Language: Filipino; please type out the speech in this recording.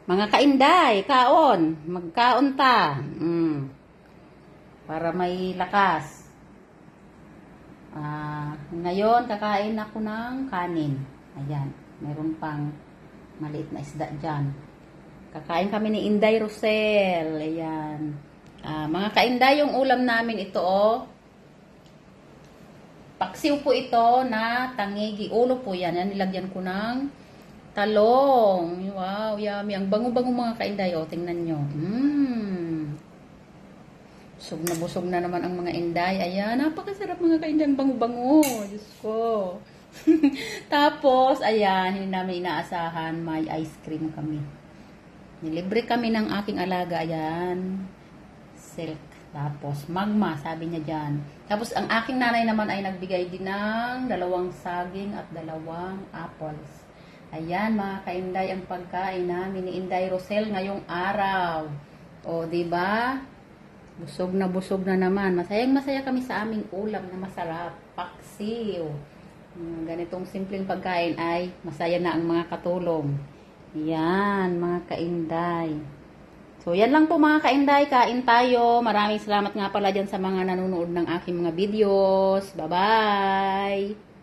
Mga kainday, kaon. Magkaon ta. Para may lakas. Ngayon, kakain ako ng kanin. Ayan. Meron pang maliit na isda dyan. Kakain kami ni Inday Rosel. Ayan. Mga kainday, yung ulam namin ito, paksiw po ito na tangigi. Ulo po yan. Yan, nilagyan ko ng talong. Wow, yummy. Ang bango-bango mga kainday. O, tingnan nyo. Busog na naman ang mga inday. Ayan, napakasarap mga kainday. Ang bango-bango. Diyos ko. Tapos, ayan, hindi namin inaasahan. May ice cream kami. Nilibre kami ng aking alaga. Ayan. Silk. Tapos, magma, sabi niya dyan. Tapos, ang aking nanay naman ay nagbigay din ng 2 saging at 2 apples. Ayan, mga kainday, ang pagkain namin ni Inday Rosel ngayong araw. O, diba? Busog na naman. Masayang-masaya kami sa aming ulam na masarap. Paksiw. Ganitong simpleng pagkain ay masaya na ang mga katulong. Yan, mga kainday. So, yan lang po mga kainday. Kain tayo. Maraming salamat nga pala dyan sa mga nanonood ng aking mga videos. Bye-bye!